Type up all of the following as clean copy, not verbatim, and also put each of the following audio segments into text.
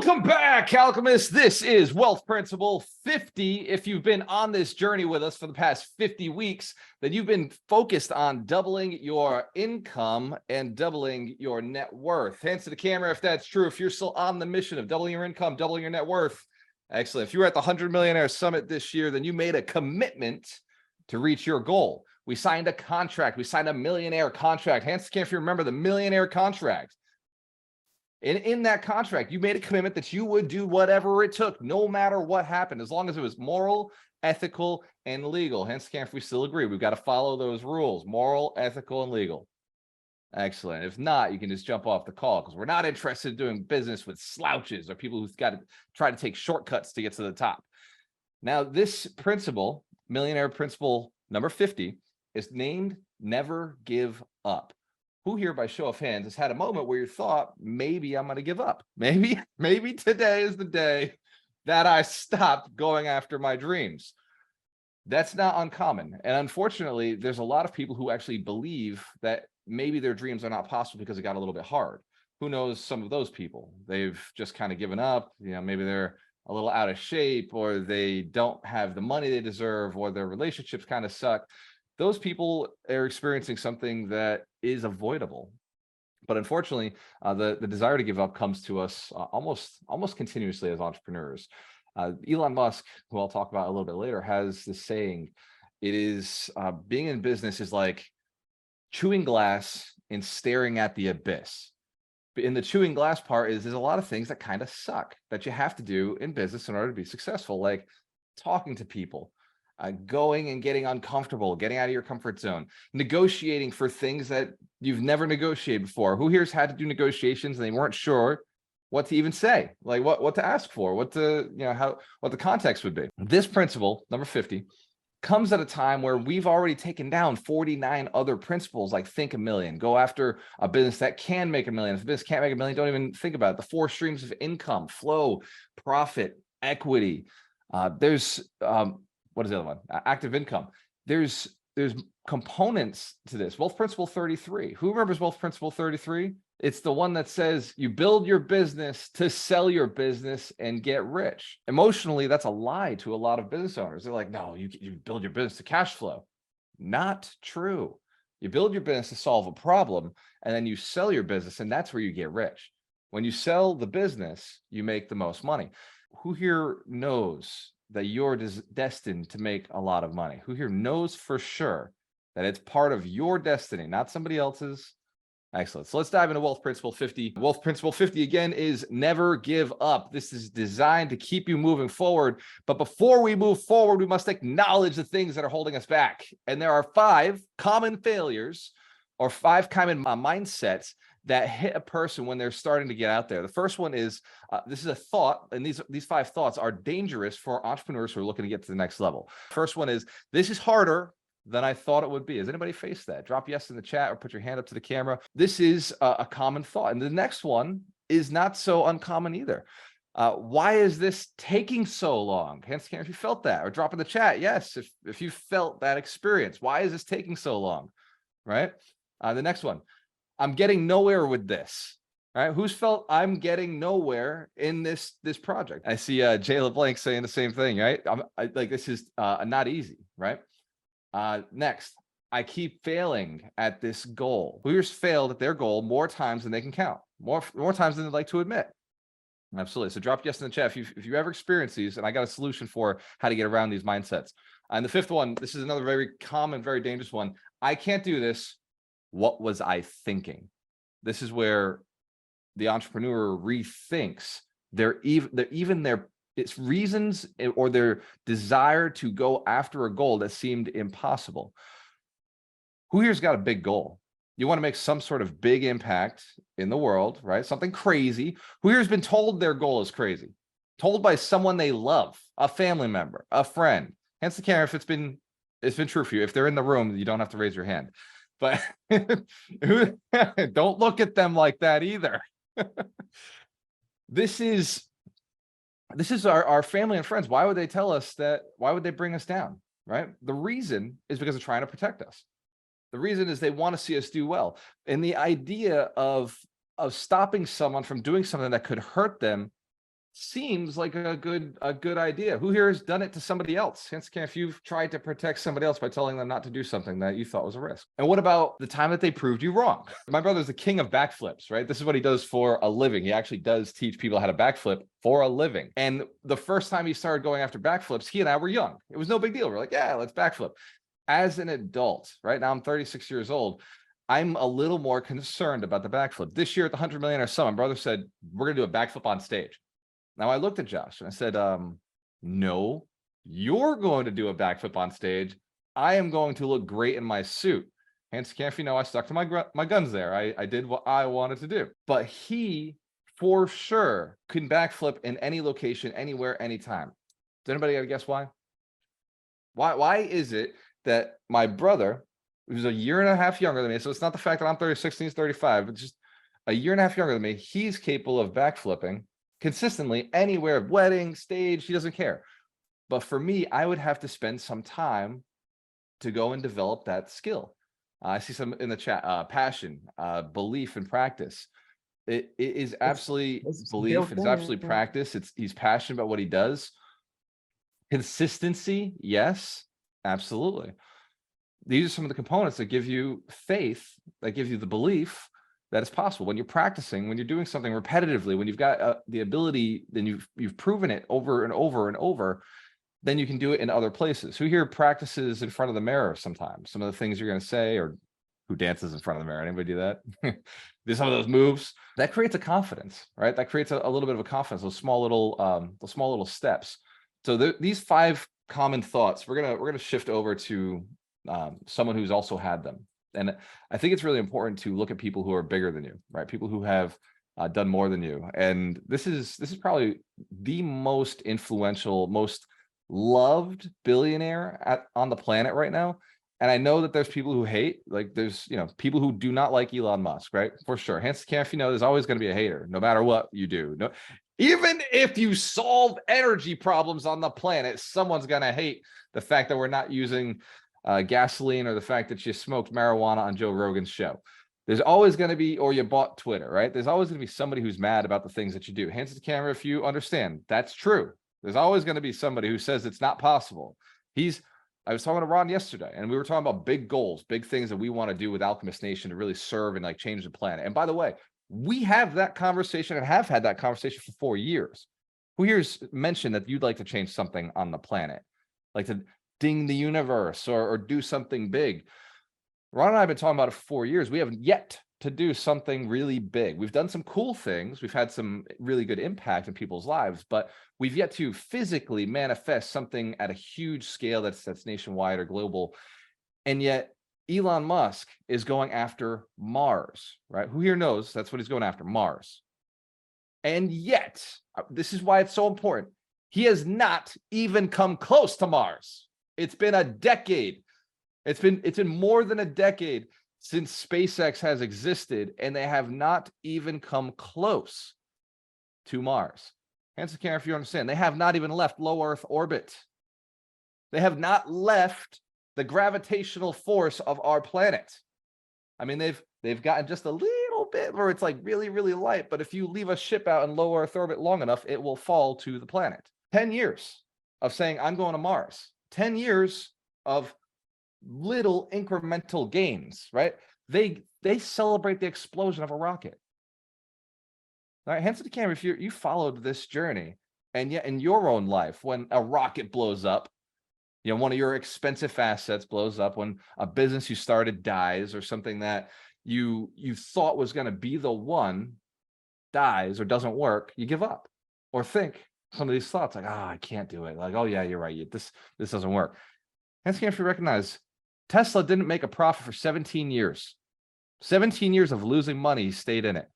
Welcome back, Alchemist. This is Wealth Principle 50. If you've been on this journey with us for the past 50 weeks, then you've been focused on doubling your income and doubling your net worth. Hands to the camera if that's true. If you're still on the mission of doubling your income, doubling your net worth. Excellent. If you were at the 100 Millionaire Summit this year, then you made a commitment to reach your goal. We signed a contract. We signed a millionaire contract. Hands to the camera if you remember the millionaire contract. In that contract, you made a commitment that you would do whatever it took, no matter what happened, as long as it was moral, ethical, and legal. Hence, if we still agree, we've got to follow those rules, moral, ethical, and legal. Excellent. If not, you can just jump off the call because we're not interested in doing business with slouches or people who've got to try to take shortcuts to get to the top. Now, this principle, millionaire principle number 50, is named Never Give Up. Who here, by show of hands, has had a moment where you thought, maybe I'm going to give up? Maybe today is the day that I stopped going after my dreams. That's not uncommon. And unfortunately, there's a lot of people who actually believe that maybe their dreams are not possible because it got a little bit hard. Who knows some of those people? They've just kind of given up. Maybe they're a little out of shape, or they don't have the money they deserve, or their relationships kind of suck. Those people are experiencing something that is avoidable. But unfortunately, the desire to give up comes to us almost continuously as entrepreneurs. Elon Musk, who I'll talk about a little bit later, has this saying. It is being in business is like chewing glass and staring at the abyss. But in the chewing glass part there's a lot of things that kind of suck that you have to do in business in order to be successful, like talking to people, going and getting uncomfortable, getting out of your comfort zone, negotiating for things that you've never negotiated before. Who here's had to do negotiations and they weren't sure what to even say, like what to ask for, what the context would be. This principle, number 50, comes at a time where we've already taken down 49 other principles, like think a million, go after a business that can make a million. If a business can't make a million, don't even think about it. The 4 streams of income: flow, profit, equity. There's what is the other one? Active income. There's components to this. Wealth Principle 33. Who remembers Wealth Principle 33? It's the one that says you build your business to sell your business and get rich. Emotionally, that's a lie to a lot of business owners. They're like, no, you build your business to cash flow. Not true. You build your business to solve a problem, and then you sell your business, and that's where you get rich. When you sell the business, you make the most money. Who here knows that you're destined to make a lot of money? Who here knows for sure that it's part of your destiny, not somebody else's? Excellent. So let's dive into Wealth Principle 50. Wealth Principle 50, again, is never give up. This is designed to keep you moving forward. But before we move forward, we must acknowledge the things that are holding us back. And there are 5 common failures or 5 common mindsets that hit a person when they're starting to get out there. The first one is, this is a thought, and these 5 thoughts are dangerous for entrepreneurs who are looking to get to the next level. First one is, this is harder than I thought it would be. Has anybody faced that? Drop yes in the chat or put your hand up to the camera. This is a common thought. And the next one is not so uncommon either. Why is this taking so long? Hands to camera if you felt that, or drop in the chat. Yes, if you felt that experience. Why is this taking so long? Right? The next one. I'm getting nowhere with this. All right, who's felt I'm getting nowhere in this project? I see Jay LeBlanc saying the same thing, right? Like this is not easy, right? Next, I keep failing at this goal. Who here's failed at their goal more times than they can count, more times than they'd like to admit? Absolutely. So drop yes in the chat if you ever experience these, and I got a solution for how to get around these mindsets. And the 5th one, this is another very common, very dangerous one. I can't do this. What was I thinking? This is where the entrepreneur rethinks their its reasons or their desire to go after a goal that seemed impossible. Who here's got a big goal? You want to make some sort of big impact in the world, right? Something crazy. Who here's been told their goal is crazy? Told by someone they love, a family member, a friend. Hence the camera if it's been true for you. If they're in the room, you don't have to raise your hand. But don't look at them like that either. This is our family and friends. Why would they tell us that? Why would they bring us down? Right? The reason is because they're trying to protect us. The reason is they want to see us do well. And the idea of stopping someone from doing something that could hurt them seems like a good idea. Who here has done it to somebody else? Hence, if you've tried to protect somebody else by telling them not to do something that you thought was a risk. And what about the time that they proved you wrong? My brother's the king of backflips, right? This is what he does for a living. He actually does teach people how to backflip for a living. And the first time he started going after backflips, he and I were young. It was no big deal. We're like, yeah, let's backflip. As an adult, right now I'm 36 years old. I'm a little more concerned about the backflip. This year at the 100 Millionaire Summit, my brother said, we're going to do a backflip on stage. Now I looked at Josh and I said, no, you're going to do a backflip on stage. I am going to look great in my suit. Hence, can't you know, I stuck to my guns there. I did what I wanted to do. But he, for sure, can backflip in any location, anywhere, anytime. Does anybody got to guess why? Why is it that my brother, who's a year and a half younger than me, so it's not the fact that I'm 36 and he's 35, but just a year and a half younger than me, he's capable of backflipping consistently anywhere, wedding, stage, he doesn't care. But for me, I would have to spend some time to go and develop that skill. I see some in the chat, passion, belief and practice. It is absolutely belief, it's absolutely practice. He's passionate about what he does. Consistency, yes, absolutely. These are some of the components that give you faith, that give you the belief that it's possible. When you're practicing, when you're doing something repetitively, when you've got the ability, then you've proven it over and over and over, then you can do it in other places. Who here practices in front of the mirror sometimes? Some of the things you're going to say, or who dances in front of the mirror? Anybody do that? Do some of those moves. That creates a confidence, right? That creates a little bit of a confidence. Those small little steps. So these 5 common thoughts, we're gonna shift over to someone who's also had them. And I think it's really important to look at people who are bigger than you, right? People who have done more than you. And this is probably the most influential, most loved billionaire on the planet right now. And I know that there's people who hate, like there's, people who do not like Elon Musk, right? For sure. Hence, if you know, there's always going to be a hater, no matter what you do. No, even if you solve energy problems on the planet, someone's going to hate the fact that we're not using gasoline, or the fact that you smoked marijuana on Joe Rogan's show. There's always going to be, or you bought Twitter, right? There's always going to be somebody who's mad about the things that you do. Hands to the camera if you understand. That's true. There's always going to be somebody who says it's not possible. I was talking to Ron yesterday, and we were talking about big goals, big things that we want to do with Alchemist Nation to really serve and like change the planet. And by the way, we have that conversation and have had that conversation for 4 years. Who here's mentioned that you'd like to change something on the planet, like to ding the universe or do something big? Ron and I have been talking about it for 4 years. We have yet to do something really big. We've done some cool things. We've had some really good impact in people's lives, but we've yet to physically manifest something at a huge scale that's nationwide or global. And yet Elon Musk is going after Mars, right? Who here knows that's what he's going after, Mars? And yet, this is why it's so important. He has not even come close to Mars. It's been a decade. It's been more than a decade since SpaceX has existed, and they have not even come close to Mars. Hands care if you understand. They have not even left low Earth orbit. They have not left the gravitational force of our planet. I mean, they've gotten just a little bit where it's like really, really light, but if you leave a ship out in low Earth orbit long enough, it will fall to the planet. 10 years of saying, I'm going to Mars. 10 years of little incremental gains, right? They celebrate the explosion of a rocket. All right, hands to the camera if you followed this journey, and yet in your own life, when a rocket blows up, one of your expensive assets blows up, when a business you started dies, or something that you thought was going to be the one dies or doesn't work, you give up or think some of these thoughts like, I can't do it. Like, oh yeah, you're right. This doesn't work. Hands to camera if you recognize Tesla didn't make a profit for 17 years. 17 years of losing money, he stayed in it.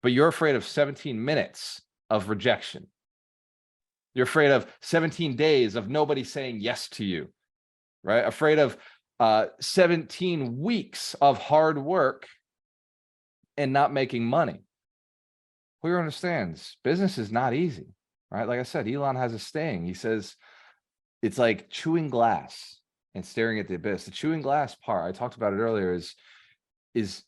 But you're afraid of 17 minutes of rejection. You're afraid of 17 days of nobody saying yes to you, right? Afraid of 17 weeks of hard work and not making money. Who here understands business is not easy, right? Like I said, Elon has a saying. He says it's like chewing glass and staring at the abyss. The chewing glass part, I talked about it earlier, is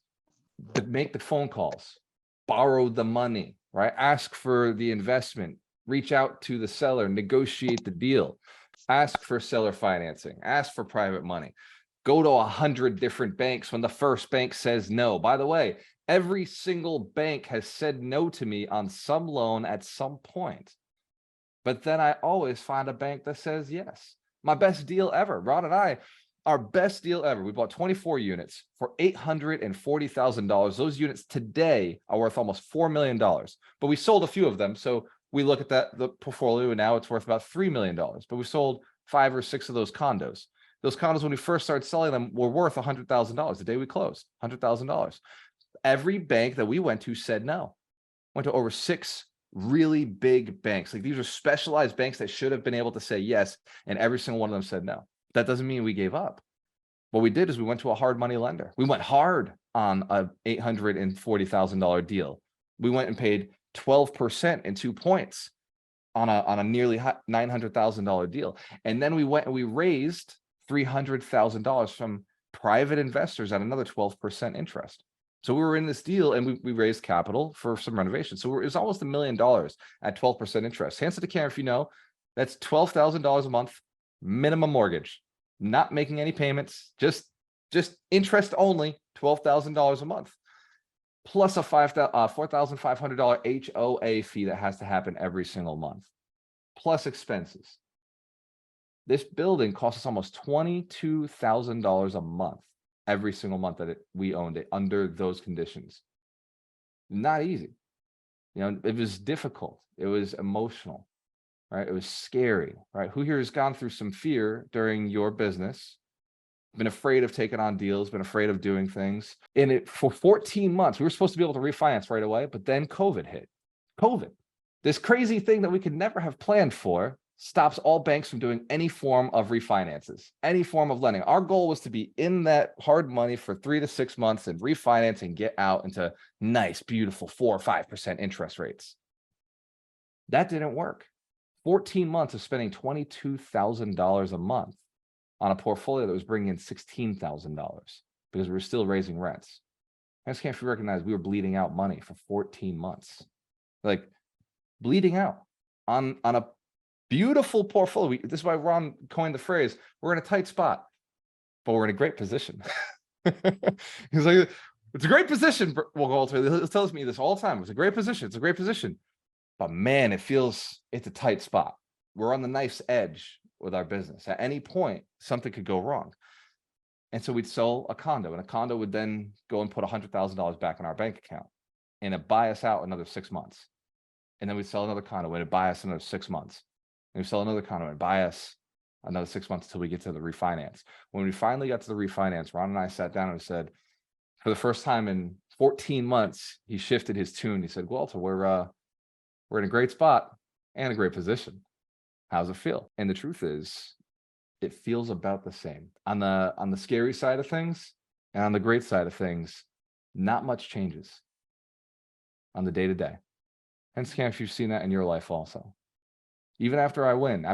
to make the phone calls, borrow the money, right? Ask for the investment, reach out to the seller, negotiate the deal, ask for seller financing, ask for private money, go to 100 different banks when the first bank says no. By the way, every single bank has said no to me on some loan at some point. But then I always find a bank that says yes. My best deal ever, Ron and I, our best deal ever. We bought 24 units for $840,000. Those units today are worth almost $4 million, but we sold a few of them. So we look at the portfolio, and now it's worth about $3 million, but we sold 5 or 6 of those condos. Those condos, when we first started selling them, were worth $100,000 the day we closed, $100,000. Every bank that we went to said no. Went to over 6 really big banks. Like, these are specialized banks that should have been able to say yes, and every single one of them said no. That doesn't mean we gave up. What we did is we went to a hard money lender. We went hard on a $840,000 deal. We went and paid 12% and 2 points on a nearly $900,000 deal. And then we went and we raised $300,000 from private investors at another 12% interest. So we were in this deal, and we raised capital for some renovations. So it was almost $1 million at 12% interest. Hands to the camera if you know, that's $12,000 a month minimum mortgage, not making any payments, just interest only, $12,000 a month, plus a $4,500 HOA fee that has to happen every single month, plus expenses. This building cost us almost $22,000 a month every single month that we owned it under those conditions. Not easy. You know, it was difficult. It was emotional, right? It was scary, right? Who here has gone through some fear during your business, been afraid of taking on deals, been afraid of doing things? And it for 14 months, we were supposed to be able to refinance right away, but then COVID hit. COVID, this crazy thing that we could never have planned for, stops all banks from doing any form of refinances, any form of lending. Our goal was to be in that hard money for 3 to 6 months and refinance and get out into nice, beautiful 4 or 5% interest rates. That didn't work. 14 months of spending $22,000 a month on a portfolio that was bringing in $16,000 because we were still raising rents. I just can't recognize we were bleeding out money for 14 months, like bleeding out on a beautiful portfolio. This is why Ron coined the phrase, we're in a tight spot, but we're in a great position. He's like, it's a great position. We'll go through. He tells me this all the time. It's a great position. It's a great position. But man, it's a tight spot. We're on the knife's edge with our business. At any point, something could go wrong. And so we'd sell a condo, and a condo would then go and put $100,000 back in our bank account, and it'd buy us out another 6 months. And then we'd sell another condo, and it'd buy us another 6 months. And we sell another condo and buy us another 6 months until we get to the refinance. When we finally got to the refinance, Ron and I sat down and said, for the first time in 14 months, he shifted his tune. He said, Walter, we're in a great spot and a great position. How's it feel? And the truth is, it feels about the same. On the scary side of things and on the great side of things, not much changes on the day-to-day. Hence, Cam, if you've seen that in your life also. Even after I win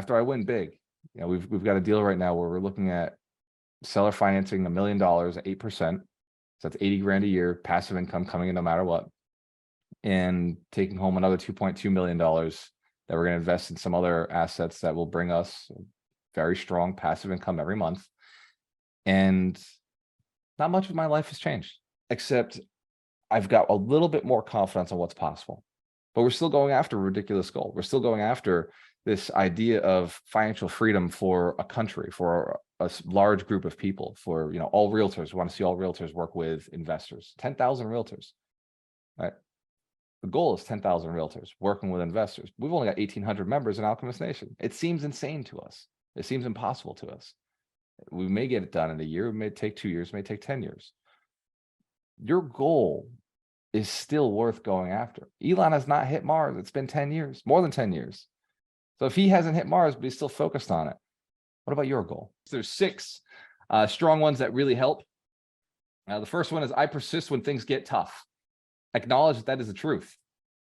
big, you know, we've got a deal right now where we're looking at seller financing $1 million at 8%. So that's 80 grand a year, passive income coming in no matter what, and taking home another $2.2 million that we're going to invest in some other assets that will bring us very strong passive income every month. And not much of my life has changed, except I've got a little bit more confidence on what's possible. But we're still going after a ridiculous goal. We're still going after this idea of financial freedom for a country, for a large group of people, for, you know, all realtors. We want to see all realtors work with investors, 10,000 realtors, right? The goal is 10,000 realtors working with investors. We've only got 1,800 members in Alchemist Nation. It seems insane to us. It seems impossible to us. We may get it done in a year. It may take 2 years, it may take 10 years. Your goal is still worth going after. Elon has not hit Mars. It's been 10 years, more than 10 years. So if he hasn't hit Mars, but he's still focused on it, what about your goal? There's 6 strong ones that really help. The first one is I persist when things get tough. Acknowledge that is the truth,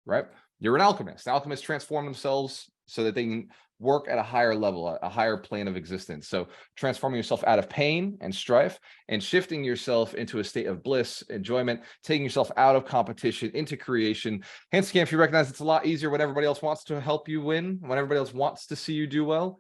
right? You're an alchemist. Alchemists transform themselves so that they can work at a higher level, a higher plane of existence. So transforming yourself out of pain and strife and shifting yourself into a state of bliss, enjoyment, taking yourself out of competition into creation. Hence, if you recognize it's a lot easier when everybody else wants to help you win, when everybody else wants to see you do well.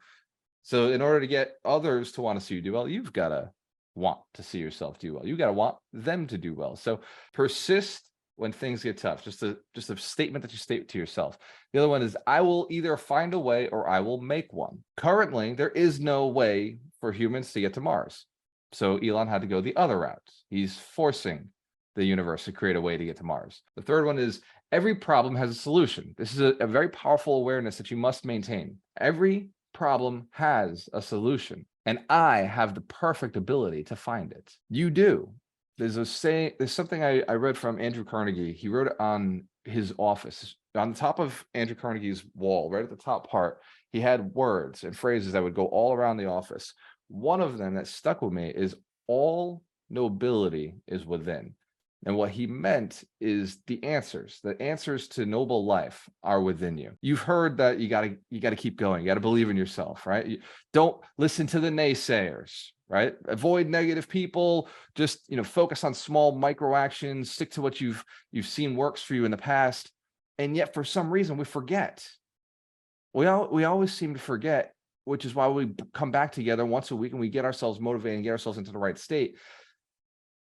So in order to get others to want to see you do well, you've got to want to see yourself do well. You got to want them to do well. So persist when things get tough. Just a statement that you state to yourself. The other one is, I will either find a way or I will make one. Currently, there is no way for humans to get to Mars. So Elon had to go the other route. He's forcing the universe to create a way to get to Mars. The third one is, every problem has a solution. This is a very powerful awareness that you must maintain. Every problem has a solution, and I have the perfect ability to find it. You do. There's something I read from Andrew Carnegie. He wrote it on his office. On the top of Andrew Carnegie's wall, right at the top part, he had words and phrases that would go all around the office. One of them that stuck with me is, all nobility is within. And what he meant is the answers to noble life are within you. You've heard that you gotta keep going. You gotta believe in yourself, right? Don't listen to the naysayers, right? Avoid negative people. Just, focus on small micro actions. Stick to what you've seen works for you in the past. And yet, for some reason, we forget. We always seem to forget, which is why we come back together once a week and we get ourselves motivated and get ourselves into the right state.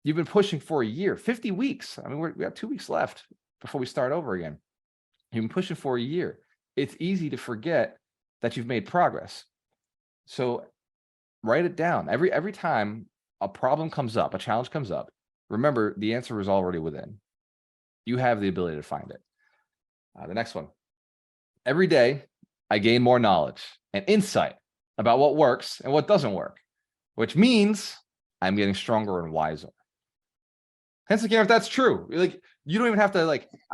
You've been pushing for a year, 50 weeks. I mean, we have 2 weeks left before we start over again. You've been pushing for a year. It's easy to forget that you've made progress. So write it down. Every time a problem comes up, a challenge comes up, remember the answer is already within. You have the ability to find it. The next one. Every day, I gain more knowledge and insight about what works and what doesn't work, which means I'm getting stronger and wiser. Hence, again, if that's true, you don't even have to I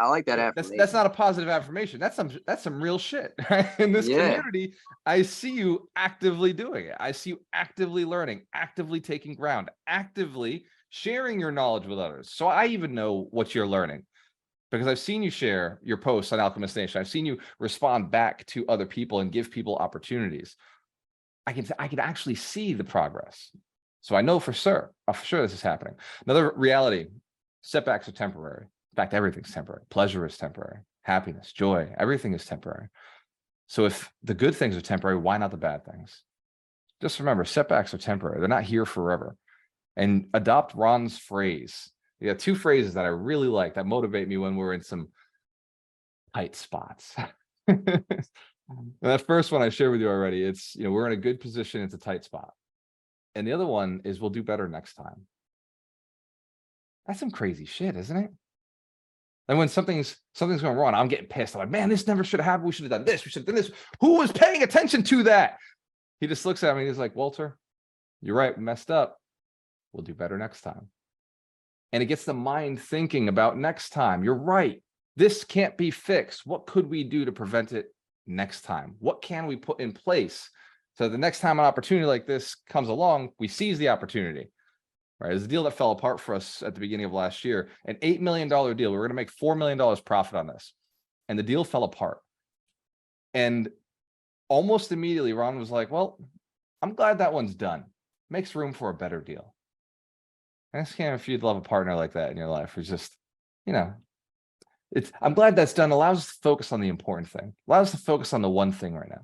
like that affirmation. That's not a positive affirmation. That's some real shit. Right? In this community, I see you actively doing it. I see you actively learning, actively taking ground, actively sharing your knowledge with others. So I even know what you're learning, because I've seen you share your posts on Alchemist Nation. I've seen you respond back to other people and give people opportunities. I can actually see the progress. So I know for sure this is happening. Another reality: setbacks are temporary. In fact, everything's temporary. Pleasure is temporary. Happiness, joy, everything is temporary. So if the good things are temporary, why not the bad things? Just remember, setbacks are temporary. They're not here forever. And adopt Ron's phrase. You got 2 phrases that I really like that motivate me when we're in some tight spots. And that first one I shared with you already. It's, we're in a good position. It's a tight spot. And the other one is, we'll do better next time. That's some crazy shit, isn't it? And when something's going wrong, I'm getting pissed. I'm like, man, this never should have happened. We should have done this. We should have done this. Who was paying attention to that? He just looks at me and he's like, Walter, you're right. We messed up. We'll do better next time. And it gets the mind thinking about next time. You're right. This can't be fixed. What could we do to prevent it next time? What can we put in place so the next time an opportunity like this comes along, we seize the opportunity? Right? It's a deal that fell apart for us at the beginning of last year, an $8 million deal. We were going to make $4 million profit on this. And the deal fell apart. And almost immediately, Ron was like, well, I'm glad that one's done. Makes room for a better deal. And I just can't, if you'd love a partner like that in your life, who's just, I'm glad that's done. Allows us to focus on the important thing. Allows us to focus on the one thing right now.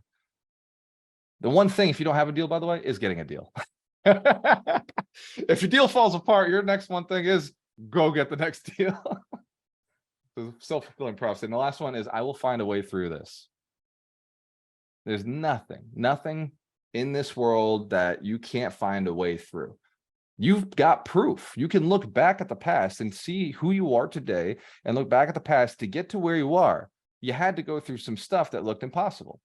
The one thing, if you don't have a deal, by the way, is getting a deal. If your deal falls apart, your next one thing is go get the next deal. So self-fulfilling prophecy. And the last one is, I will find a way through this. There's nothing in this world that you can't find a way through. You've got proof. You can look back at the past and see who you are today, and look back at the past to get to where you are. You had to go through some stuff that looked impossible,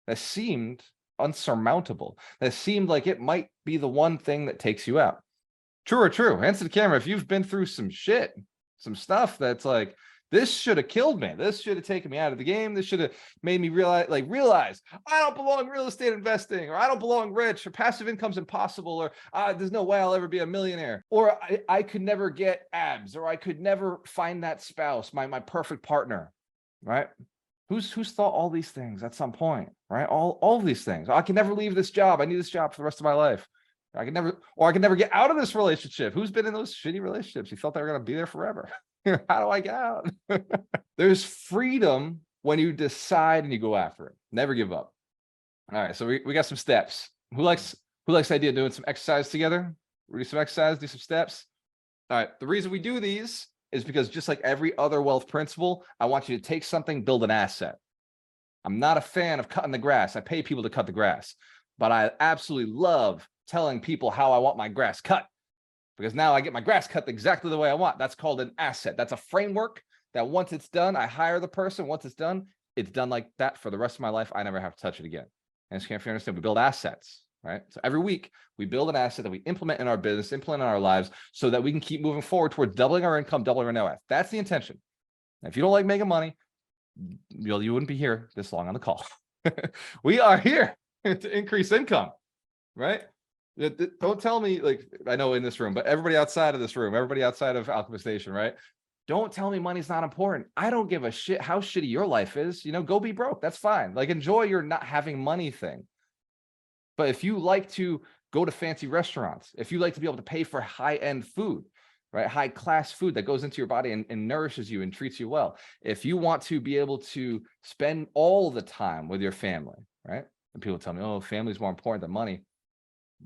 that seemed unsurmountable, that seemed like it might be the one thing that takes you out. True or true? Answer the camera if you've been through some shit, some stuff that's like, this should have killed me. This should have taken me out of the game. This should have made me realize I don't belong real estate investing, or I don't belong rich, or passive income's impossible, or there's no way I'll ever be a millionaire, or I could never get abs, or I could never find that spouse, my perfect partner, right? Who's thought all these things at some point, right? All of these things. I can never leave this job. I need this job for the rest of my life. I can never get out of this relationship. Who's been in those shitty relationships? You thought they were going to be there forever. How do I get out? There's freedom when you decide and you go after it. Never give up. All right, so we got some steps. Who likes the idea of doing some exercise together? We do some exercise, do some steps. All right, the reason we do these is because just like every other wealth principle, I want you to take something, build an asset. I'm not a fan of cutting the grass. I pay people to cut the grass, but I absolutely love telling people how I want my grass cut, because now I get my grass cut exactly the way I want. That's called an asset. That's a framework that once it's done, I hire the person. Once it's done like that for the rest of my life. I never have to touch it again. And if you understand, we build assets, right? So every week we build an asset that we implement in our business, implement in our lives, so that we can keep moving forward towards doubling our income, doubling our net worth. That's the intention. And if you don't like making money, you wouldn't be here this long on the call. We are here to increase income, right? Don't tell me, like, I know in this room, but everybody outside of this room, everybody outside of Alchemist Nation, right? Don't tell me money's not important. I don't give a shit how shitty your life is. Go be broke. That's fine. Like, enjoy your not having money thing. But if you like to go to fancy restaurants, if you like to be able to pay for high-end food, right? High class food that goes into your body and nourishes you and treats you well. If you want to be able to spend all the time with your family, right? And people tell me, oh, family's more important than money.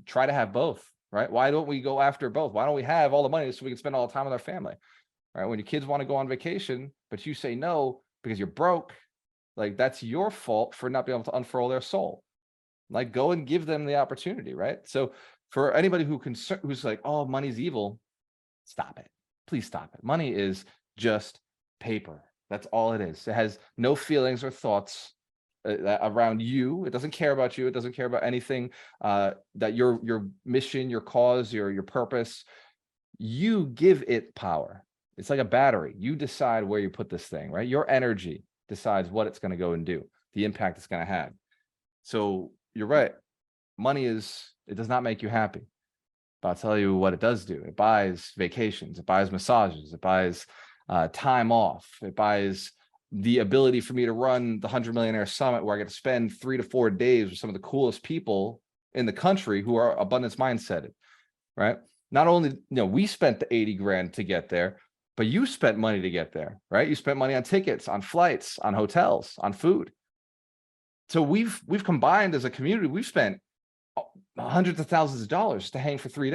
Try to have both, right? Why don't we go after both? Why don't we have all the money so we can spend all the time with our family? Right? When your kids want to go on vacation, but you say no because you're broke, like, that's your fault for not being able to unfurl their soul. Like, go and give them the opportunity, right? So for anybody who's like, oh, money's evil, stop it. Please stop it. Money is just paper. That's all it is. It has no feelings or thoughts around you. It doesn't care about you. It doesn't care about anything that your mission, your cause, your purpose. You give it power. It's like a battery. You decide where you put this thing, right? Your energy decides what it's going to go and do, the impact it's going to have. So you're right. Money it does not make you happy. But I'll tell you what it does do. It buys vacations. It buys massages. It buys time off. It buys the ability for me to run the 100 Millionaire Summit, where I get to spend 3 to 4 days with some of the coolest people in the country who are abundance mindseted, right? Not only, we spent the 80 grand to get there, but you spent money to get there, right? You spent money on tickets, on flights, on hotels, on food. So we've combined as a community. We've spent hundreds of thousands of dollars to hang for 4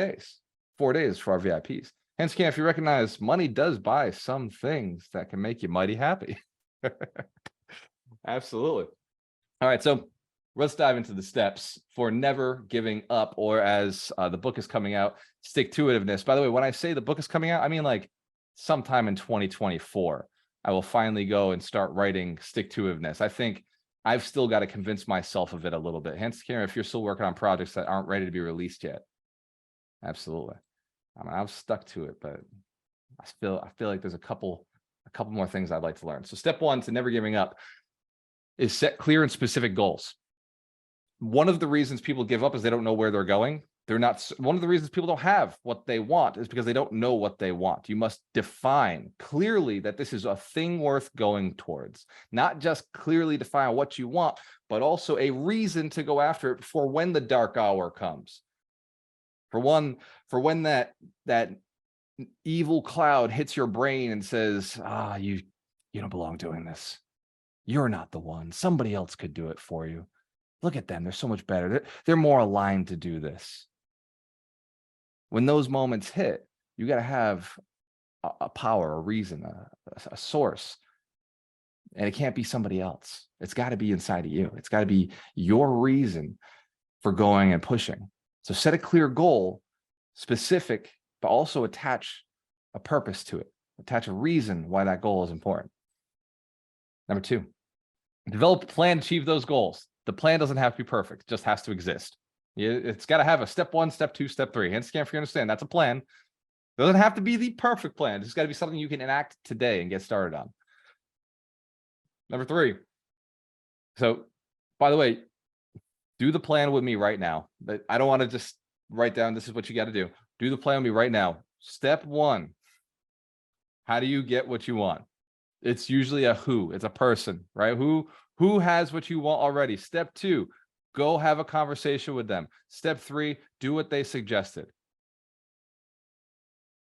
days for our VIPs. Hence, if you recognize, money does buy some things that can make you mighty happy. Absolutely. All right, so let's dive into the steps for never giving up, or as the book is coming out, stick-to-itiveness. By the way, when I say the book is coming out, I mean like sometime in 2024, I will finally go and start writing stick-to-itiveness. I think I've still got to convince myself of it a little bit. Hence, Karen, if you're still working on projects that aren't ready to be released yet, absolutely. I mean, I've stuck to it, but I feel like there's a couple more things I'd like to learn. So step 1 to never giving up is set clear and specific goals. One of the reasons people give up is they don't know where they're going. One of the reasons people don't have what they want is because they don't know what they want. You must define clearly that this is a thing worth going towards, not just clearly define what you want, but also a reason to go after it for when the dark hour comes. For when that evil cloud hits your brain and says, you don't belong doing this. You're not the one. Somebody else could do it for you. Look at them. They're so much better. They're more aligned to do this. When those moments hit, you got to have a power, a reason, a source. And it can't be somebody else. It's got to be inside of you. It's got to be your reason for going and pushing. So set a clear goal, specific, but also attach a purpose to it. Attach a reason why that goal is important. Number 2, develop a plan to achieve those goals. The plan doesn't have to be perfect, it just has to exist. It's got to have a step 1, step 2, step 3. Hence, if you understand, that's a plan. It doesn't have to be the perfect plan. It's got to be something you can enact today and get started on. Number 3. So, by the way, do the plan with me right now. But I don't want to just write down, this is what you got to do. Do the plan with me right now. Step 1. How do you get what you want? It's usually a who. It's a person, right? Who has what you want already. Step 2, go have a conversation with them. Step 3, do what they suggested.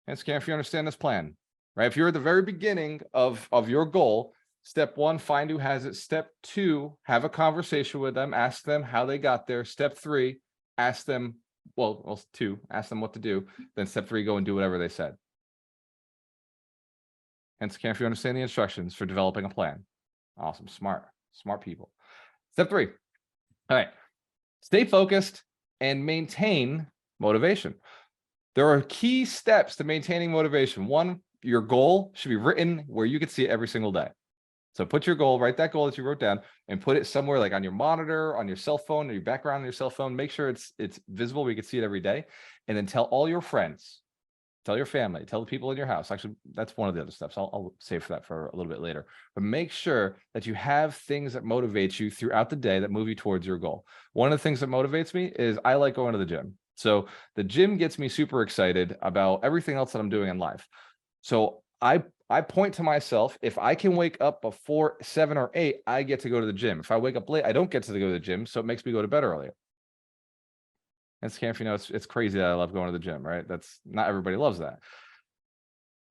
And Scan, if you understand this plan, right? If you're at the very beginning of your goal, step 1, find who has it. Step 2, have a conversation with them. Ask them how they got there. Step 3, ask them, well, 2, ask them what to do. Then step 3, go and do whatever they said. And Scan, if you understand the instructions for developing a plan. Awesome. Smart people. Step 3. All right. Stay focused and maintain motivation. There are key steps to maintaining motivation. 1, your goal should be written where you can see it every single day. So put your goal, write that goal that you wrote down and put it somewhere like on your monitor, on your cell phone, or your background on your cell phone. Make sure it's visible where you can see it every day. And then tell all your friends, tell your family, tell the people in your house. Actually, that's one of the other steps. I'll save that for a little bit later. But make sure that you have things that motivate you throughout the day that move you towards your goal. One of the things that motivates me is I like going to the gym. So the gym gets me super excited about everything else that I'm doing in life. So I point to myself, if I can wake up before 7 or 8, I get to go to the gym. If I wake up late, I don't get to go to the gym. So it makes me go to bed earlier. And Scamp, you know, it's crazy that I love going to the gym, right? That's not everybody loves that.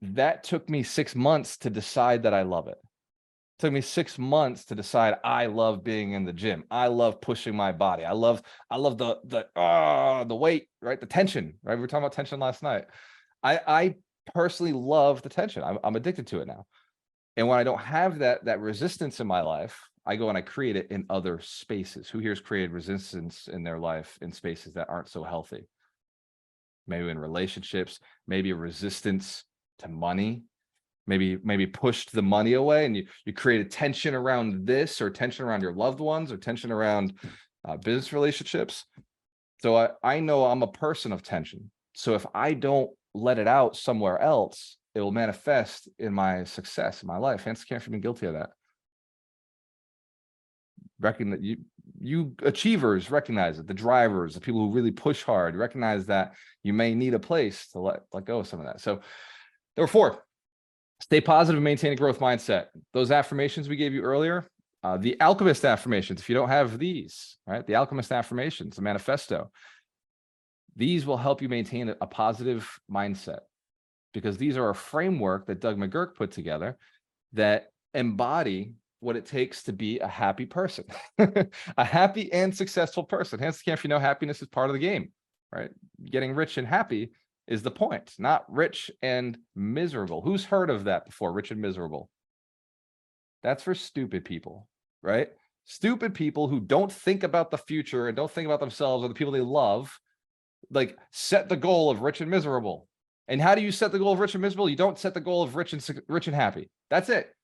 That took me 6 months to decide that I love it. It took me 6 months to decide I love being in the gym. I love pushing my body. I love the weight, right? The tension, right? We were talking about tension last night. I personally love the tension. I'm addicted to it now. And when I don't have that resistance in my life, I go and I create it in other spaces. Who here's created resistance in their life in spaces that aren't so healthy? Maybe in relationships, maybe a resistance to money, maybe pushed the money away and you created tension around this, or tension around your loved ones, or tension around business relationships. So I know I'm a person of tension. So if I don't let it out somewhere else, it will manifest in my success in my life. Hence, can't be guilty of that. Reckon that you achievers recognize it. The drivers, the people who really push hard, recognize that you may need a place to let go of some of that. So number 4, stay positive and maintain a growth mindset. Those affirmations we gave you earlier, the Alchemist affirmations, if you don't have these, right? The Alchemist affirmations, the manifesto, these will help you maintain a positive mindset, because these are a framework that Doug McGurk put together that embody what it takes to be a happy person, a happy and successful person. Hence, if you know, happiness is part of the game, right? Getting rich and happy is the point, not rich and miserable. Who's heard of that before? Rich and miserable. That's for stupid people, right? Stupid people who don't think about the future and don't think about themselves or the people they love, like set the goal of rich and miserable. And how do you set the goal of rich and miserable? You don't set the goal of rich and happy. That's it.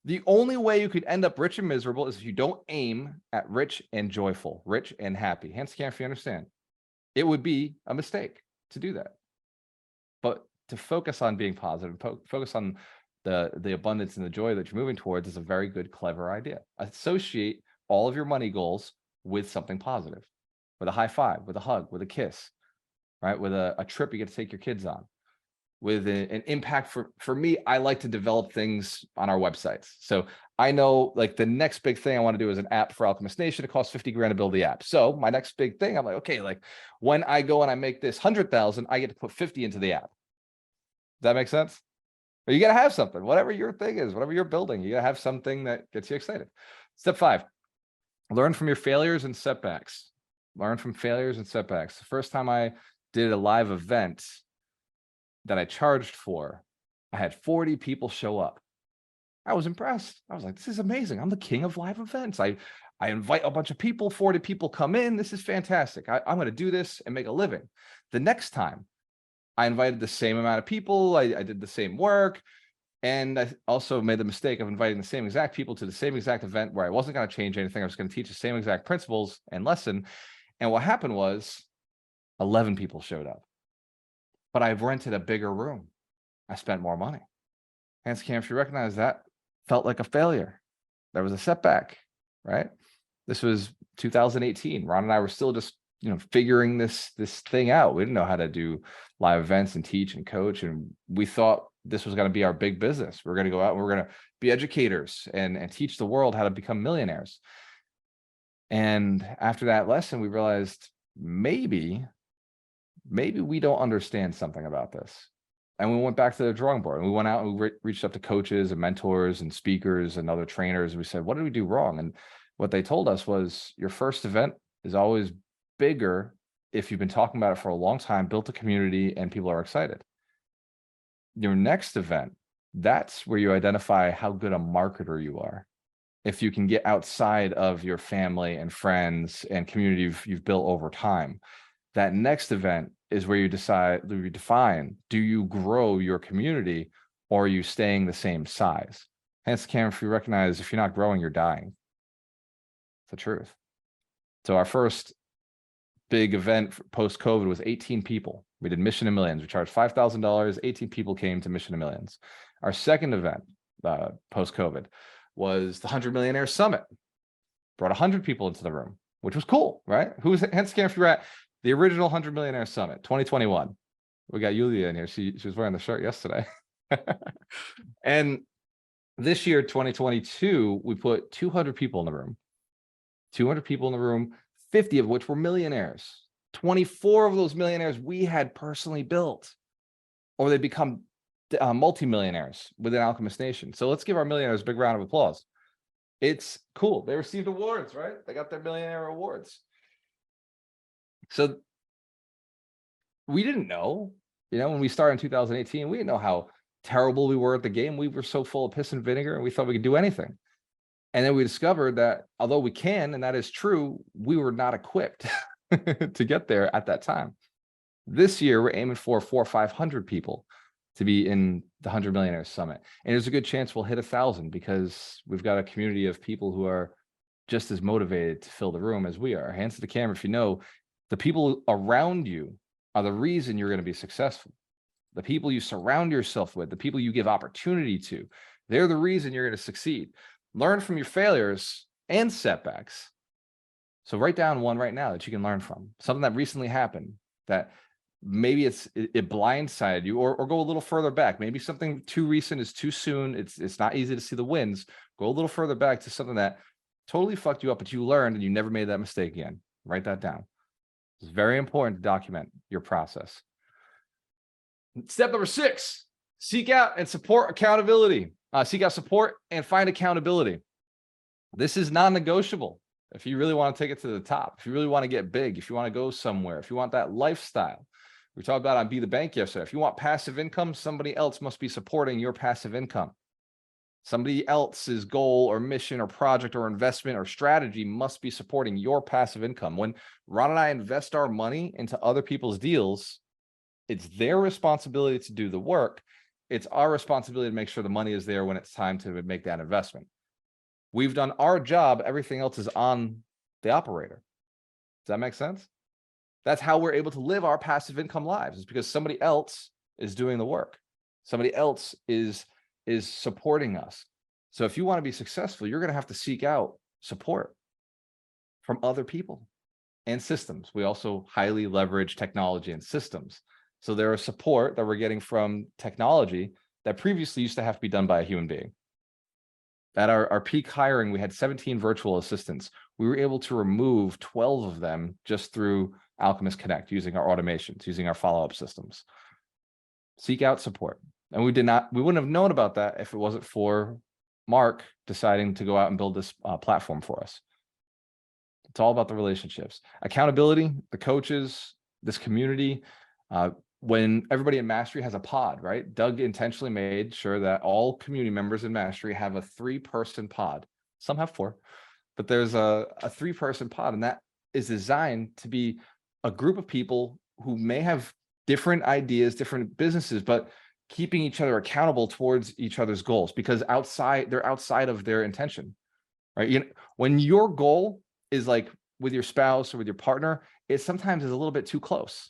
The only way you could end up rich and miserable is if you don't aim at rich and joyful, rich and happy. Hence, if you understand, it would be a mistake to do that. But to focus on being positive, focus on the abundance and the joy that you're moving towards is a very good, clever idea. Associate all of your money goals with something positive, with a high five, with a hug, with a kiss, right? With a trip you get to take your kids on, with an impact. For me, I like to develop things on our websites. So I know like the next big thing I want to do is an app for Alchemist Nation. It costs 50 grand to build the app. So my next big thing, I'm like, okay, like when I go and I make this 100,000, I get to put 50 into the app. Does that make sense? Or you got to have something, whatever your thing is, whatever you're building, you got to have something that gets you excited. Step 5, learn from your failures and setbacks. Learn from failures and setbacks. The first time I did a live event that I charged for, I had 40 people show up. I was impressed. I was like, this is amazing. I'm the king of live events. I invite a bunch of people, 40 people come in. This is fantastic. I'm going to do this and make a living. The next time I invited the same amount of people. I did the same work. And I also made the mistake of inviting the same exact people to the same exact event where I wasn't going to change anything. I was going to teach the same exact principles and lesson. And what happened was 11 people showed up. But I've rented a bigger room. I spent more money. Hence, if you recognize that, felt like a failure. There was a setback, right? This was 2018. Ron and I were still just, figuring this thing out. We didn't know how to do live events and teach and coach. And we thought this was going to be our big business. We're going to go out and we're going to be educators and teach the world how to become millionaires. And after that lesson, we realized maybe we don't understand something about this. And we went back to the drawing board and we went out and we reached out to coaches and mentors and speakers and other trainers. And we said, what did we do wrong? And what they told us was, your first event is always bigger if you've been talking about it for a long time, built a community, and people are excited. Your next event, that's where you identify how good a marketer you are. If you can get outside of your family and friends and community you've built over time. That next event is where you define, do you grow your community or are you staying the same size? Hence, Cameron, if you recognize, if you're not growing, you're dying. It's the truth. So our first big event post-COVID was 18 people. We did Mission to Millions. We charged $5,000. 18 people came to Mission to Millions. Our second event post-COVID was the 100 Millionaire Summit. Brought 100 people into the room, which was cool, right? Hence, Cameron, if you're at the original 100 Millionaire Summit, 2021. We got Yulia in here. She was wearing the shirt yesterday. And this year, 2022, we put 200 people in the room. 200 people in the room, 50 of which were millionaires. 24 of those millionaires we had personally built, or they become multimillionaires within Alchemist Nation. So let's give our millionaires a big round of applause. It's cool. They received awards, right? They got their millionaire awards. So we didn't know, when we started in 2018, we didn't know how terrible we were at the game. We were so full of piss and vinegar and we thought we could do anything. And then we discovered that although we can, and that is true, we were not equipped to get there at that time. This year, we're aiming for 400 or 500 people to be in the 100 Millionaires Summit. And there's a good chance we'll hit 1,000 because we've got a community of people who are just as motivated to fill the room as we are. Hands to the camera if you know, the people around you are the reason you're going to be successful. The people you surround yourself with, the people you give opportunity to, they're the reason you're going to succeed. Learn from your failures and setbacks. So write down one right now that you can learn from. Something that recently happened that maybe it blindsided you, or go a little further back. Maybe something too recent is too soon. It's not easy to see the wins. Go a little further back to something that totally fucked you up, but you learned and you never made that mistake again. Write that down. It's very important to document your process. Step number 6, seek out and support accountability. Seek out support and find accountability. This is non-negotiable. If you really want to take it to the top, if you really want to get big, if you want to go somewhere, if you want that lifestyle, we talked about on Be the Bank yesterday. If you want passive income, somebody else must be supporting your passive income. Somebody else's goal or mission or project or investment or strategy must be supporting your passive income. When Ron and I invest our money into other people's deals, it's their responsibility to do the work. It's our responsibility to make sure the money is there when it's time to make that investment. We've done our job. Everything else is on the operator. Does that make sense? That's how we're able to live our passive income lives, is because somebody else is doing the work. Somebody else is supporting us. So if you want to be successful, you're going to have to seek out support from other people and systems. We also highly leverage technology and systems. So there is support that we're getting from technology that previously used to have to be done by a human being. At our peak hiring, we had 17 virtual assistants. We were able to remove 12 of them just through Alchemist Connect, using our automations, using our follow-up systems. Seek out support. And we wouldn't have known about that if it wasn't for Mark deciding to go out and build this platform for us. It's all about the relationships. Accountability, the coaches, this community. When everybody in Mastery has a pod, right? Doug intentionally made sure that all community members in Mastery have a 3-person pod. Some have 4, but there's a 3-person pod, and that is designed to be a group of people who may have different ideas, different businesses, but keeping each other accountable towards each other's goals, because they're outside of their intention, right? When your goal is like with your spouse or with your partner, it sometimes is a little bit too close.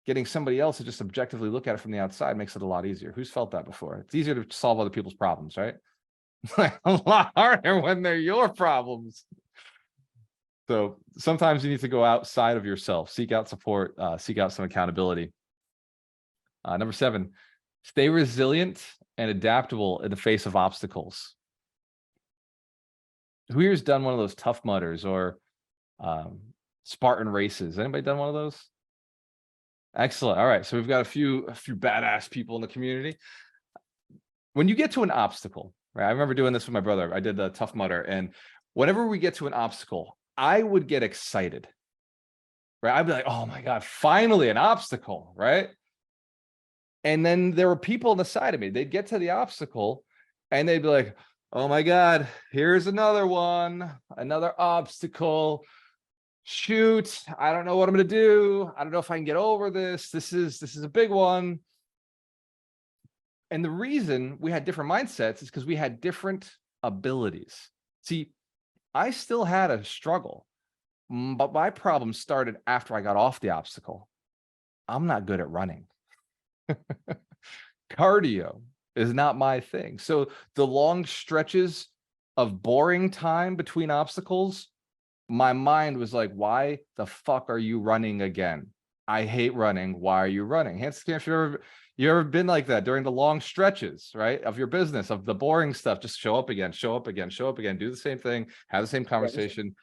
Getting somebody else to just objectively look at it from the outside makes it a lot easier. Who's felt that before? It's easier to solve other people's problems, right? A lot harder when they're your problems. So sometimes you need to go outside of yourself, seek out support, seek out some accountability. Number 7, Stay resilient and adaptable in the face of obstacles. Who here's done one of those Tough Mudders or Spartan races? Anybody done one of those? Excellent. All right. So we've got a few badass people in the community. When you get to an obstacle, right? I remember doing this with my brother. I did the Tough Mudder, and whenever we get to an obstacle, I would get excited. Right? I'd be like, "Oh my God, finally an obstacle!" Right? And then there were people on the side of me. They'd get to the obstacle, and they'd be like, "Oh my God, here's another one, another obstacle. Shoot, I don't know what I'm gonna do. I don't know if I can get over this. This is a big one." And the reason we had different mindsets is because we had different abilities. See, I still had a struggle, but my problem started after I got off the obstacle. I'm not good at running. Cardio is not my thing. So the long stretches of boring time between obstacles, my mind was like, why the fuck are you running again? I hate running. Why are you running? Hence, you ever been like that during the long stretches, right? Of your business, of the boring stuff, just show up again, show up again, show up again, do the same thing, have the same conversation,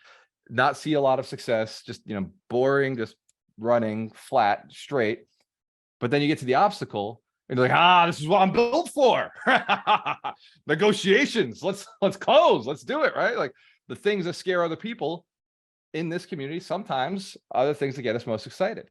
not see a lot of success, just, boring, just running flat, straight. But then you get to the obstacle and you're like, this is what I'm built for. Negotiations. Let's close. Let's do it. Right. Like the things that scare other people in this community sometimes are the things that get us most excited.